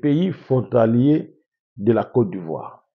pays frontaliers de la Côte d'Ivoire.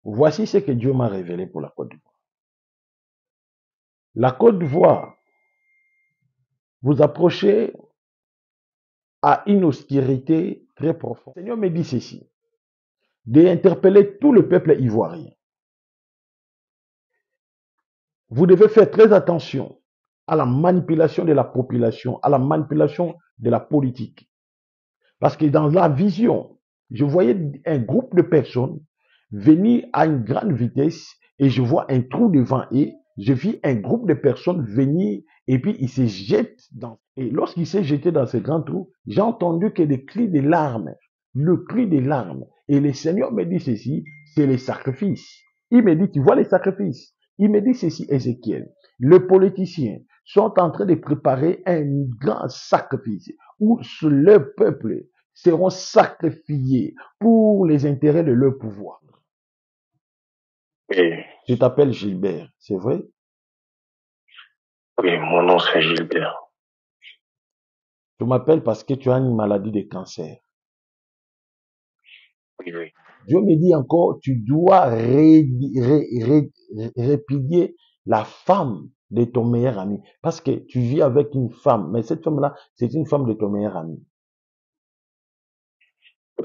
Voici ce que Dieu m'a révélé pour la Côte d'Ivoire. La Côte d'Ivoire, vous approchez à une obscurité très profonde. Le Seigneur me dit ceci, d'interpeller tout le peuple ivoirien. Vous devez faire très attention à la manipulation de la population, à la manipulation de la politique. Parce que dans la vision, je voyais un groupe de personnes venir à une grande vitesse et je vois un trou devant eux. Je vis un groupe de personnes venir et puis ils se jettent dans. Et lorsqu'ils se jetés dans ce grand trou, j'ai entendu que des cris de larmes, le cri des larmes. Et le Seigneur me dit ceci, c'est les sacrifices. Il me dit, tu vois les sacrifices. Il me dit ceci, Ézéchiel. Les politiciens sont en train de préparer un grand sacrifice où le peuple seront sacrifiés pour les intérêts de leur pouvoir. Oui, Je t'appelle Gilbert, c'est vrai? oui, mon nom c'est Gilbert. Tu m'appelles parce que tu as une maladie de cancer. Oui, oui. Dieu me dit encore, tu dois répudier la femme de ton meilleur ami. Parce que tu vis avec une femme, mais cette femme-là, c'est une femme de ton meilleur ami.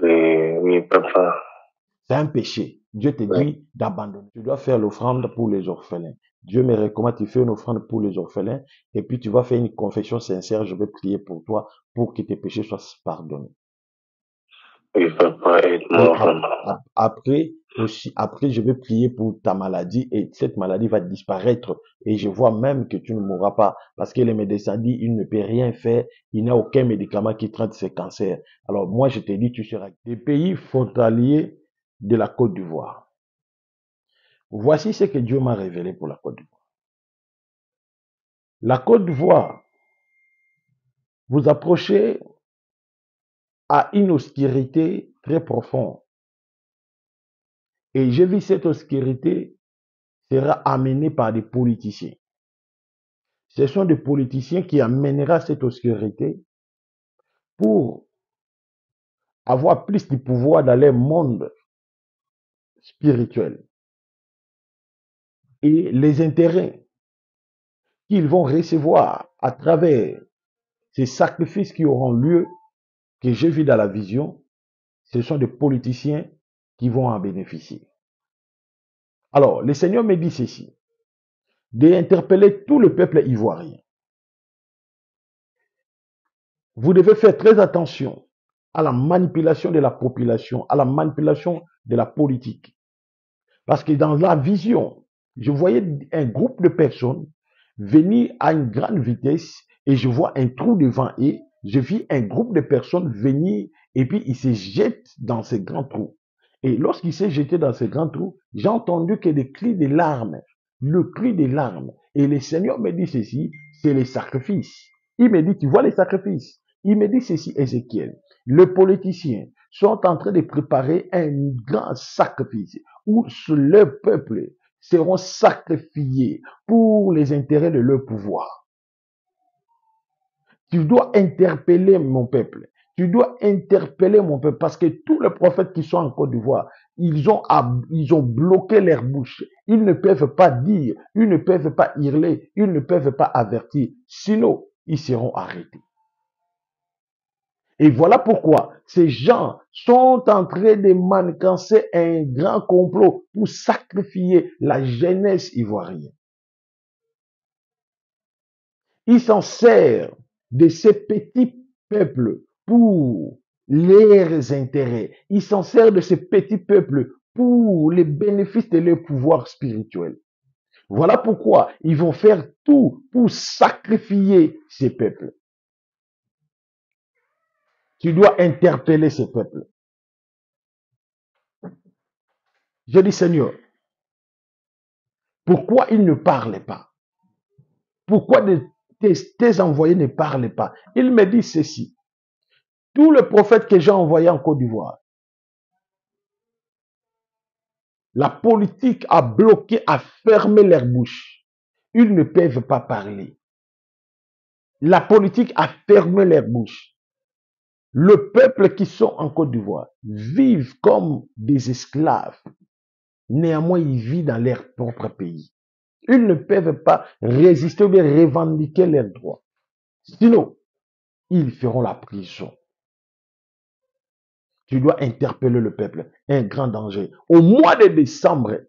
Oui, oui, papa. C'est un péché. Dieu te Oui. dit d'abandonner. Tu dois faire l'offrande pour les orphelins. Dieu me recommande, tu fais une offrande pour les orphelins et puis tu vas faire une confession sincère. Je vais prier pour toi pour que tes péchés soient pardonnés. Oui, papa, Et aide-moi vraiment. après aussi, après, je vais prier pour ta maladie et cette maladie va disparaître. Et je vois même que tu ne mourras pas parce que les médecins disent il ne peut rien faire. Il n'y a aucun médicament qui traite ces cancers. Alors moi, je te dis, tu seras des pays frontaliers de la Côte d'Ivoire. Voici ce que Dieu m'a révélé pour la Côte d'Ivoire. La Côte d'Ivoire, vous approchez à une obscurité très profonde. Et j'ai vu cette obscurité sera amenée par des politiciens. Ce sont des politiciens qui amèneront cette obscurité pour avoir plus de pouvoir dans leur monde spirituel. Et les intérêts qu'ils vont recevoir à travers ces sacrifices qui auront lieu, que j'ai vu dans la vision, ce sont des politiciens qui vont en bénéficier. Alors, le Seigneur me dit ceci, d'interpeller tout le peuple ivoirien. Vous devez faire très attention à la manipulation de la population, à la manipulation de la politique. Parce que dans la vision, je voyais un groupe de personnes venir à une grande vitesse et je vois un trou devant eux. Je vis un groupe de personnes venir et puis ils se jettent dans ce grand trou. Et lorsqu'ils se jetés dans ce grand trou, j'ai entendu que des cris de larmes, le cri des larmes. Et le Seigneur me dit ceci, c'est les sacrifices. Il me dit, tu vois les sacrifices. Il me dit ceci, Ézéchiel. Les politiciens sont en train de préparer un grand sacrifice où le peuple seront sacrifiés pour les intérêts de leur pouvoir. Tu dois interpeller mon peuple. Tu dois interpeller mon peuple parce que tous les prophètes qui sont en Côte d'Ivoire, ils ont bloqué leur bouche. Ils ne peuvent pas dire, ils ne peuvent pas hurler, ils ne peuvent pas avertir. Sinon, ils seront arrêtés. Et voilà pourquoi ces gens sont en train de manigancer un grand complot pour sacrifier la jeunesse ivoirienne. Ils s'en servent de ces petits peuples pour leurs intérêts. Ils s'en servent de ces petits peuples pour les bénéfices de leur pouvoir spirituel. Voilà pourquoi ils vont faire tout pour sacrifier ces peuples. Tu dois interpeller ces peuples. Je dis, Seigneur, pourquoi ils ne parlent pas? Pourquoi tes envoyés ne parlent pas? Il me dit ceci. Tous les prophètes que j'ai envoyés en Côte d'Ivoire, la politique a bloqué, a fermé leur bouche. Ils ne peuvent pas parler. La politique a fermé leur bouche. Le peuple qui sont en Côte d'Ivoire vivent comme des esclaves. Néanmoins, ils vivent dans leur propre pays. Ils ne peuvent pas résister ou bien revendiquer leurs droits. Sinon, ils feront la prison. Tu dois interpeller le peuple. Un grand danger. Au mois de décembre,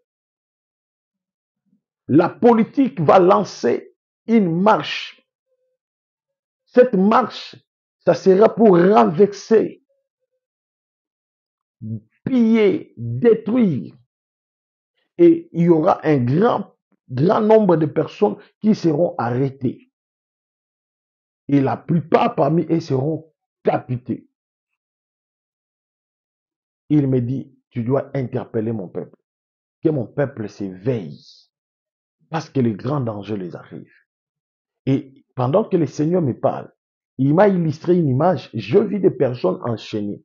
la politique va lancer une marche. Cette marche, ça sera pour renverser, piller, détruire. Et il y aura un grand nombre de personnes qui seront arrêtées. Et la plupart parmi eux seront capités. Il me dit, tu dois interpeller mon peuple. Que mon peuple s'éveille. Parce que les grands dangers les arrivent. Et pendant que le Seigneur me parle, il m'a illustré une image. Je vis des personnes enchaînées.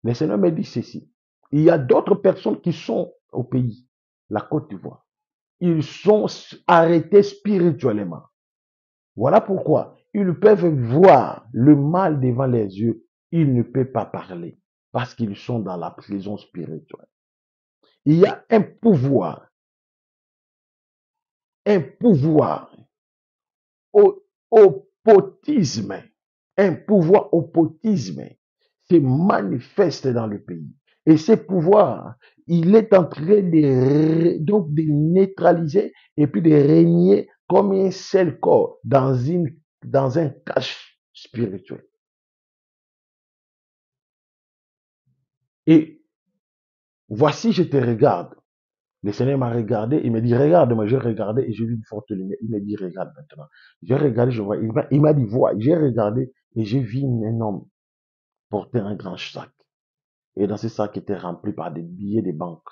Le Seigneur me dit ceci. Il y a d'autres personnes qui sont au pays, la Côte d'Ivoire. Ils sont arrêtés spirituellement. Voilà pourquoi ils peuvent voir le mal devant les yeux. Ils ne peuvent pas parler parce qu'ils sont dans la prison spirituelle. Il y a un pouvoir au potisme, un pouvoir au potisme se manifeste dans le pays. Et ce pouvoir, il est en train de neutraliser et puis de régner comme un seul corps dans un cache spirituel. Et voici, je te regarde. Le Seigneur m'a regardé, il me dit, regarde-moi, j'ai regardé et j'ai vu une forte lumière. Il me dit, regarde maintenant. J'ai regardé, je vois. Il m'a dit, vois. J'ai regardé et j'ai vu un homme porter un grand sac. Et dans ce sac était rempli par des billets de banque,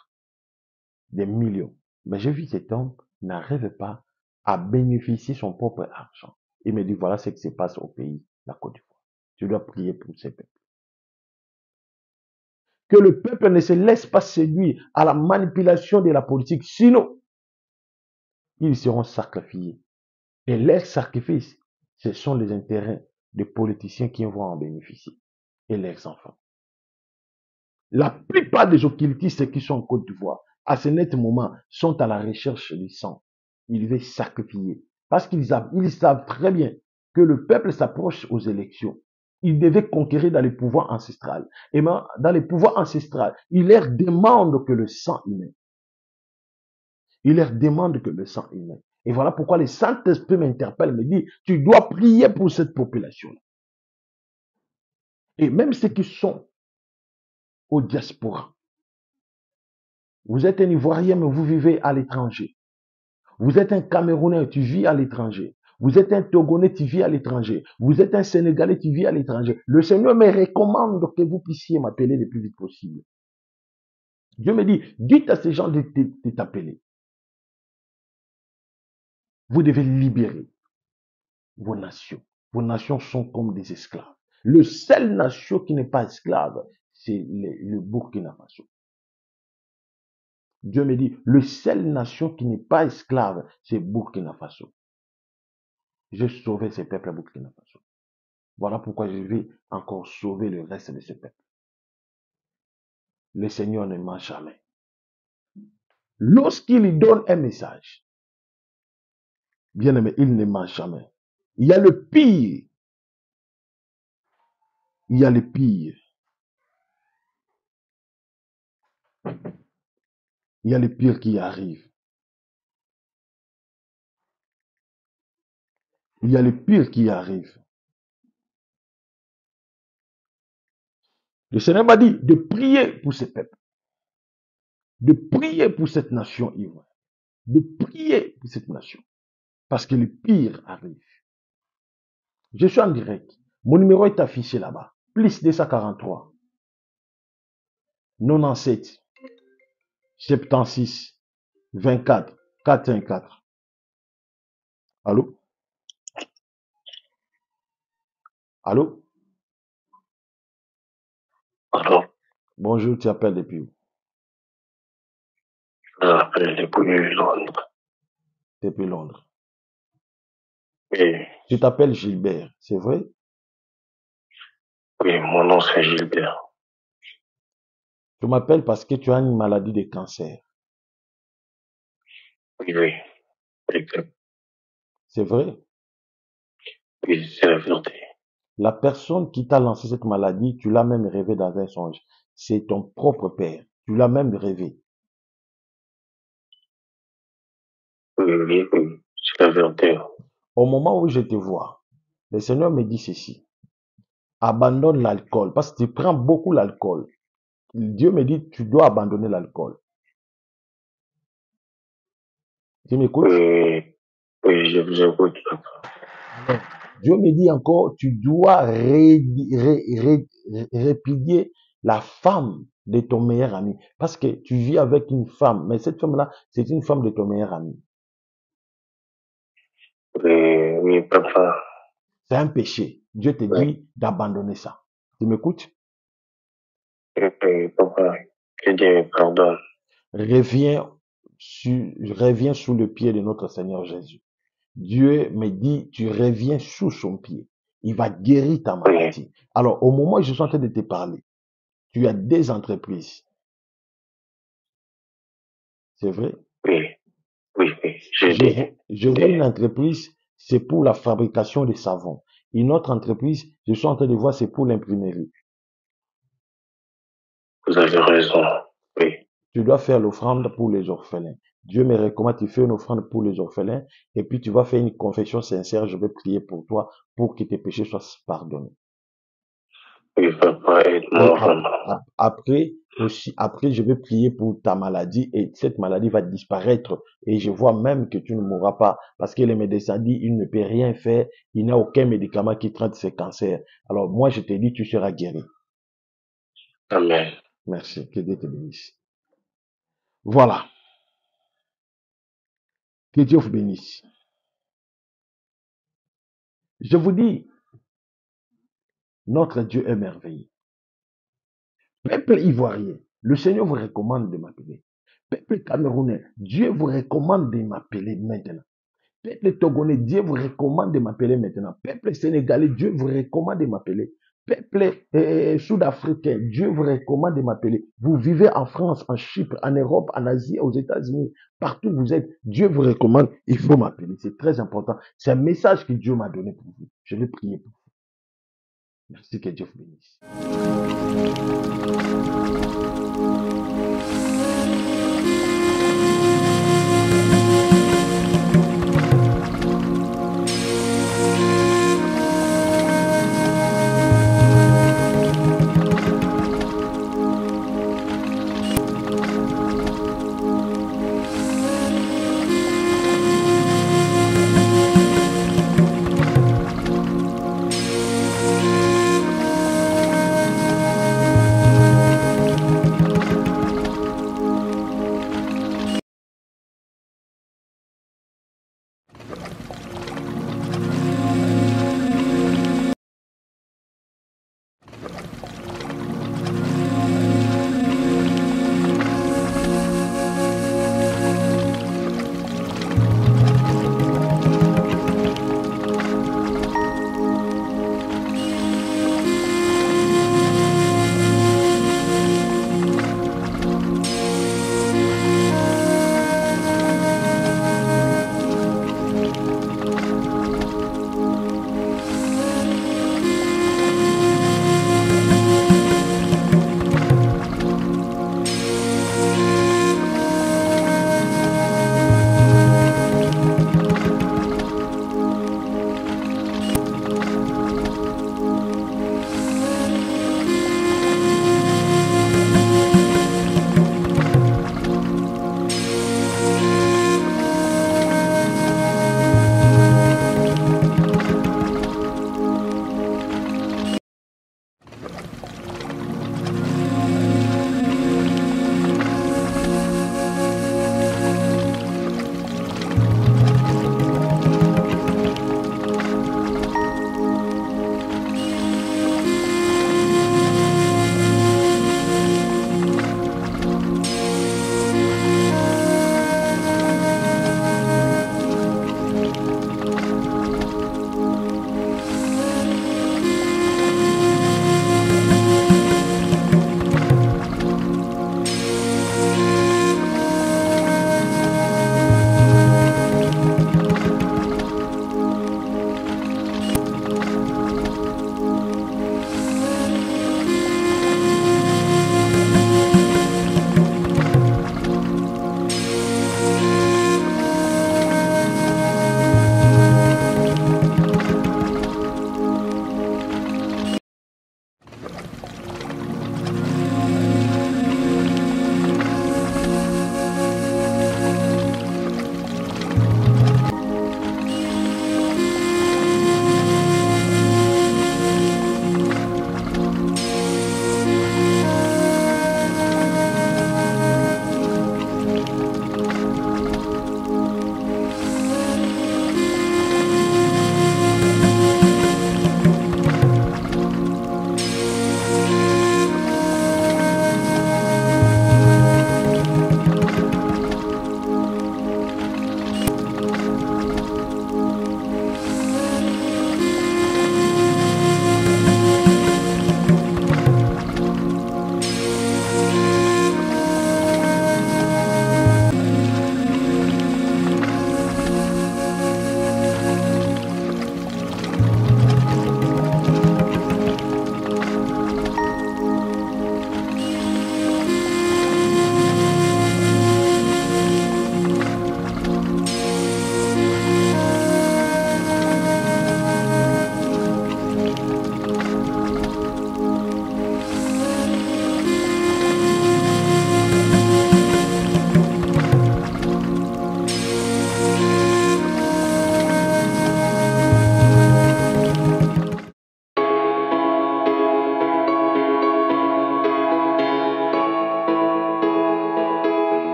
des millions. Mais j'ai vu cet homme n'arrive pas à bénéficier son propre argent. Il me dit, voilà ce qui se passe au pays, la Côte d'Ivoire. Tu dois prier pour ces peuples. Que le peuple ne se laisse pas séduire à la manipulation de la politique, sinon, ils seront sacrifiés. Et leurs sacrifices, ce sont les intérêts des politiciens qui vont en bénéficier et leurs enfants. La plupart des occultistes qui sont en Côte d'Ivoire, à ce net moment, sont à la recherche du sang. Ils veulent sacrifier. Parce qu'ils savent très bien que le peuple s'approche aux élections. Ils devaient conquérir dans les pouvoirs ancestrales. Et dans les pouvoirs ancestrales, ils leur demandent que le sang humain. Il leur demande que le sang humain. Et voilà pourquoi le Saint-Esprit m'interpelle, me dit, tu dois prier pour cette population-là. Et même ceux qui sont au diaspora. Vous êtes un Ivoirien, mais vous vivez à l'étranger. Vous êtes un Camerounais, tu vis à l'étranger. Vous êtes un Togonais, tu vis à l'étranger. Vous êtes un Sénégalais, tu vis à l'étranger. Le Seigneur me recommande que vous puissiez m'appeler le plus vite possible. Dieu me dit, dites à ces gens de t'appeler. Vous devez libérer vos nations. Vos nations sont comme des esclaves. Le seul nation qui n'est pas esclave, c'est le Burkina Faso. Dieu me dit, le seul nation qui n'est pas esclave, c'est Burkina Faso. J'ai sauvé ce peuple à Burkina Faso. Voilà pourquoi je vais encore sauver le reste de ce peuple. Le Seigneur ne ment jamais. Lorsqu'il donne un message, bien aimé, il ne ment jamais. Il y a le pire. Il y a le pire. Il y a le pire qui arrive. Il y a le pire qui arrive. Le Seigneur m'a dit de prier pour ce peuple. De prier pour cette nation ivoirienne. De prier pour cette nation. Parce que le pire arrive. Je suis en direct. Mon numéro est affiché là-bas. Plus 243 97 76 24 414. Allô? Allô? Alors, Bonjour, tu appelles depuis où? je l'appelle depuis Londres. Depuis Londres. Et Tu t'appelles Gilbert, c'est vrai? Oui, mon nom c'est Gilbert. Tu m'appelles parce que tu as une maladie de cancer. Oui, oui, exact. C'est vrai. Oui, c'est la vérité. La personne qui t'a lancé cette maladie, tu l'as même rêvé dans un songe. C'est ton propre père. Tu l'as même rêvé. Oui, oui, oui, c'est la vérité. Au moment où je te vois, le Seigneur me dit ceci. Abandonne l'alcool parce que tu prends beaucoup l'alcool. Dieu me dit, tu dois abandonner l'alcool. Tu m'écoutes? Oui, oui, je vous écoute. Dieu me dit encore, tu dois répudier la femme de ton meilleur ami. Parce que tu vis avec une femme, mais cette femme-là, c'est une femme de ton meilleur ami. Oui, oui, papa. C'est un péché. Dieu te Oui, dit d'abandonner ça. Tu m'écoutes? oui, oui, papa. Que Dieu me pardonne. Reviens sous le pied de notre Seigneur Jésus. Dieu me dit, tu reviens sous son pied. Il va guérir ta Oui, maladie. Alors, au moment où je suis en train de te parler, tu as des entreprises. C'est vrai? oui, oui, oui, j'ai dit. Je vois une entreprise, c'est pour la fabrication de savons. Une autre entreprise, je suis en train de voir, c'est pour l'imprimerie. Vous avez raison. Oui, Tu dois faire l'offrande pour les orphelins. Dieu me recommande, tu fais une offrande pour les orphelins, et puis tu vas faire une confession sincère, je vais prier pour toi, pour que tes péchés soient pardonnés. oui, papa, Et aide-moi vraiment. après, aussi, après, je vais prier pour ta maladie, et cette maladie va disparaître, et je vois même que tu ne mourras pas, parce que les médecins disent, il ne peut rien faire, il n'y a aucun médicament qui traite ce cancer. Alors, moi, je te dis, tu seras guéri. Amen. Merci, que Dieu te bénisse. Voilà, que Dieu vous bénisse. Je vous dis, notre Dieu est merveilleux. Peuple ivoirien, le Seigneur vous recommande de m'appeler. Peuple camerounais, Dieu vous recommande de m'appeler maintenant. Peuple togolais, Dieu vous recommande de m'appeler maintenant. Peuple sénégalais, Dieu vous recommande de m'appeler. Peuple sud-africain, Dieu vous recommande de m'appeler. Vous vivez en France, en Chypre, en Europe, en Asie, aux États-Unis, partout où vous êtes, Dieu vous recommande, il faut m'appeler. C'est très important. C'est un message que Dieu m'a donné pour vous. Je vais prier pour vous. Merci, que Dieu vous bénisse.